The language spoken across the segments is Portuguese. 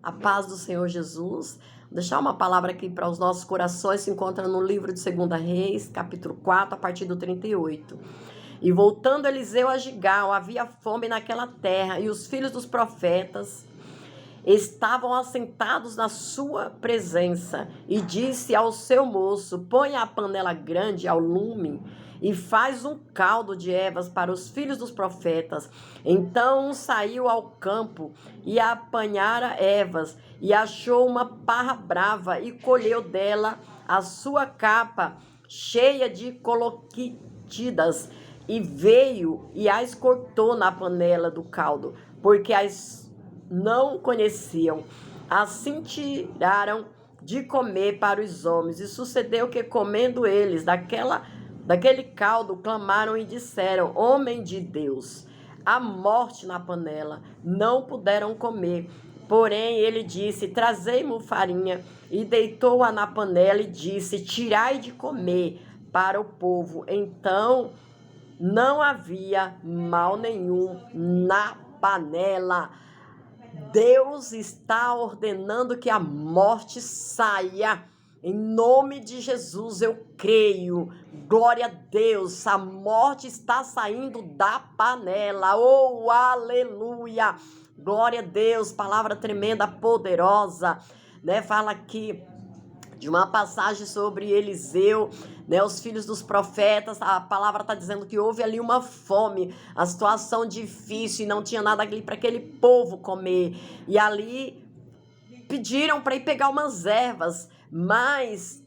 A paz do Senhor Jesus. Vou deixar uma palavra aqui para os nossos corações, se encontra no livro de 2 Reis, capítulo 4, a partir do 38. E voltando Eliseu a Gigal, havia fome naquela terra, e os filhos dos profetas estavam assentados na sua presença. E disse ao seu moço: ponha a panela grande ao lume e faz um caldo de ervas para os filhos dos profetas. Então saiu ao campo e apanhara ervas, e achou uma parra brava, e colheu dela a sua capa cheia de coloquitidas, e veio e as cortou na panela do caldo, porque as não conheciam. Assim tiraram de comer para os homens. E sucedeu que, comendo eles daquele caldo, clamaram e disseram: homem de Deus, há morte na panela. Não puderam comer. Porém ele disse: trazei-me farinha. E deitou-a na panela e disse: tirai de comer para o povo. Então não havia mal nenhum na panela. Deus está ordenando que a morte saia. Em nome de Jesus eu creio. Glória a Deus. A morte está saindo da panela. Oh, aleluia. Glória a Deus. Palavra tremenda, poderosa, né? Fala aqui de uma passagem sobre Eliseu, né, os filhos dos profetas. A palavra está dizendo que houve ali uma fome, a situação difícil, e não tinha nada ali para aquele povo comer. E ali pediram para ir pegar umas ervas, mas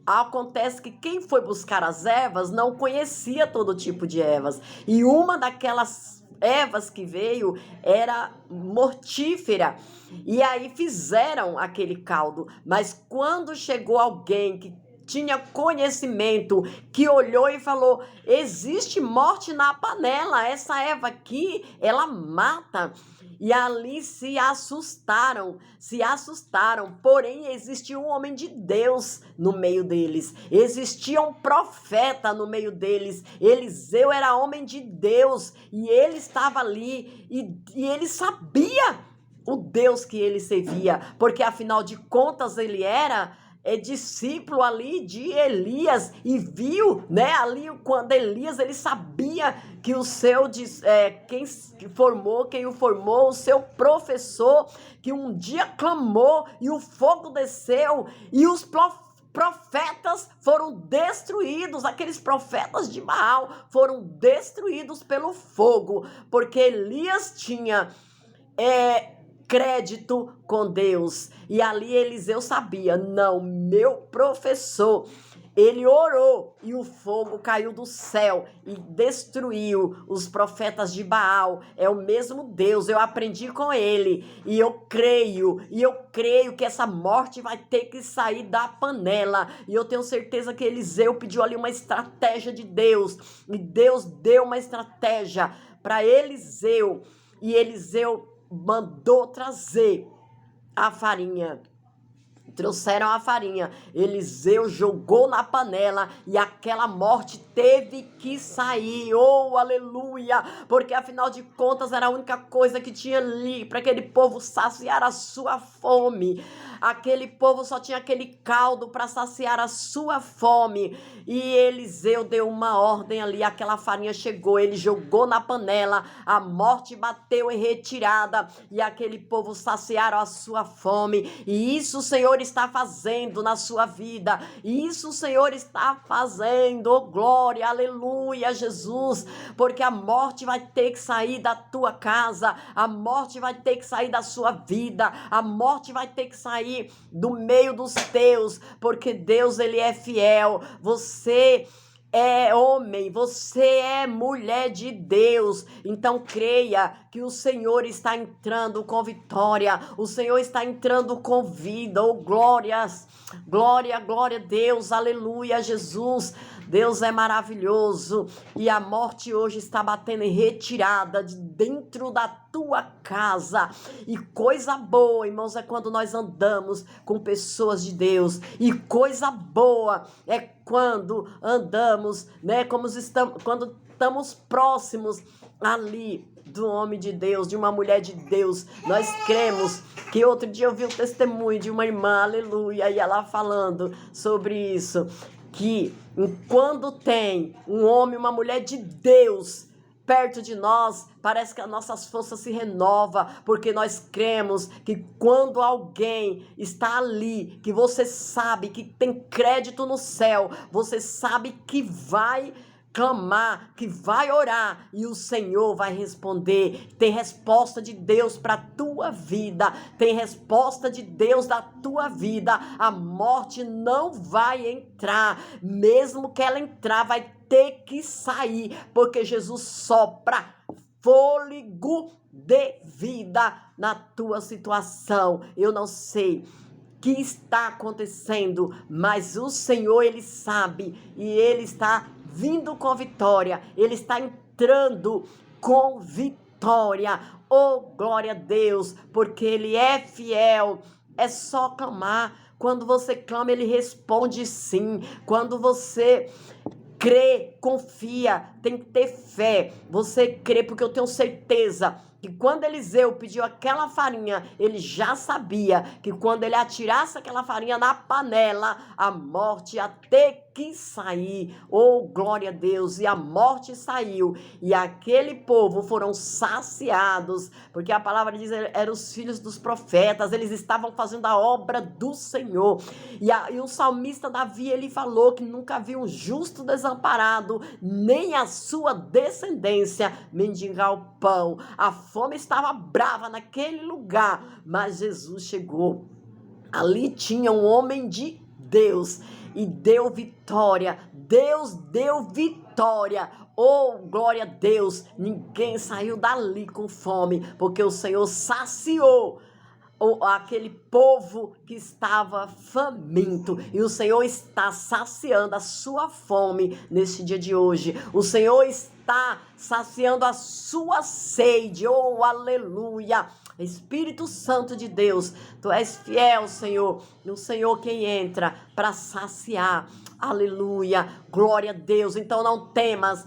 acontece que quem foi buscar as ervas não conhecia todo tipo de ervas. E uma daquelas ervas que veio era mortífera, e aí fizeram aquele caldo. Mas quando chegou alguém que tinha conhecimento, que olhou e falou: existe morte na panela, essa erva aqui, ela mata. E ali se assustaram, porém existia um homem de Deus no meio deles, existia um profeta no meio deles. Eliseu era homem de Deus, e ele estava ali, e ele sabia o Deus que ele servia, porque afinal de contas ele era discípulo ali de Elias, e viu, né, ali quando Elias, ele sabia que o seu, quem o formou, o seu professor, que um dia clamou e o fogo desceu, e os profetas foram destruídos, aqueles profetas de Baal foram destruídos pelo fogo, porque Elias tinha crédito com Deus. E ali Eliseu sabia: não, meu professor, ele orou e o fogo caiu do céu e destruiu os profetas de Baal. É o mesmo Deus, eu aprendi com ele, e eu creio que essa morte vai ter que sair da panela. E eu tenho certeza que Eliseu pediu ali uma estratégia de Deus, e Deus deu uma estratégia para Eliseu, e Eliseu mandou trazer a farinha. Trouxeram a farinha, Eliseu jogou na panela, e aquela morte teve que sair. Oh, aleluia! Porque afinal de contas era a única coisa que tinha ali para aquele povo saciar a sua fome. Aquele povo só tinha aquele caldo para saciar a sua fome. E Eliseu deu uma ordem ali, aquela farinha chegou, ele jogou na panela, a morte bateu em retirada, e aquele povo saciaram a sua fome. E isso o Senhor está fazendo na sua vida, e isso o Senhor está fazendo. Oh, glória, aleluia, Jesus, porque a morte vai ter que sair da tua casa, a morte vai ter que sair da sua vida, a morte vai ter que sair do meio dos teus, porque Deus, ele é fiel. Você é homem, você é mulher de Deus, então creia que o Senhor está entrando com vitória, o Senhor está entrando com vida. Oh, glórias, glória, glória a Deus, aleluia, Jesus. Deus é maravilhoso, e a morte hoje está batendo em retirada de dentro da tua casa. E coisa boa, irmãos, é quando nós andamos com pessoas de Deus, e coisa boa é quando andamos, né, quando estamos próximos ali do homem de Deus, de uma mulher de Deus. Nós cremos que outro dia eu vi o testemunho de uma irmã, aleluia, e ela falando sobre isso, que quando tem um homem, uma mulher de Deus perto de nós, parece que as nossas forças se renovam, porque nós cremos que quando alguém está ali, que você sabe que tem crédito no céu, você sabe que vai clamar, que vai orar e o Senhor vai responder. Tem resposta de Deus para a tua vida, tem resposta de Deus da tua vida. A morte não vai entrar, mesmo que ela entrar, vai ter que sair, porque Jesus sopra fôlego de vida na tua situação. Eu não sei o que está acontecendo, mas o Senhor, Ele sabe, e Ele está vindo com vitória, Ele está entrando com vitória. Oh, glória a Deus, porque Ele é fiel. É só clamar. Quando você clama, Ele responde sim. Quando você crê, confia, tem que ter fé. Você crê, porque eu tenho certeza que quando Eliseu pediu aquela farinha, ele já sabia que quando ele atirasse aquela farinha na panela, a morte ia ter que sair. Oh, glória a Deus! E a morte saiu, e aquele povo foram saciados, porque a palavra diz que eram os filhos dos profetas, eles estavam fazendo a obra do Senhor. E o salmista Davi, ele falou que nunca viu um justo desamparado, nem a sua descendência mendigar o pão. A fome estava brava naquele lugar, mas Jesus chegou. Ali tinha um homem de Deus e deu vitória. Deus deu vitória. Oh, glória a Deus! Ninguém saiu dali com fome, porque o Senhor saciou aquele povo que estava faminto, e o Senhor está saciando a sua fome neste dia de hoje. O Senhor está saciando a sua sede. Oh, aleluia! Espírito Santo de Deus, tu és fiel, Senhor, e o Senhor quem entra para saciar. Aleluia, glória a Deus. Então não temas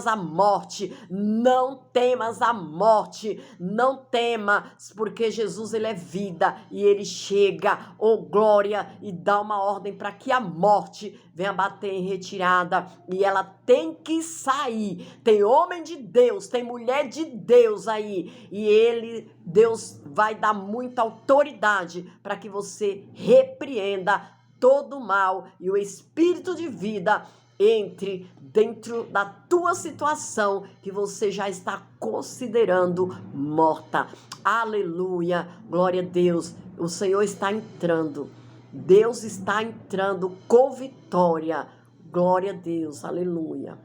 a morte, não temas a morte, não temas, porque Jesus, ele é vida e ele chega, oh glória, e dá uma ordem para que a morte venha bater em retirada, e ela tem que sair. Tem homem de Deus, tem mulher de Deus aí, e Deus vai dar muita autoridade para que você repreenda todo mal e o espírito de vida entre dentro da tua situação que você já está considerando morta. Aleluia, glória a Deus. O Senhor está entrando. Deus está entrando com vitória. Glória a Deus, aleluia.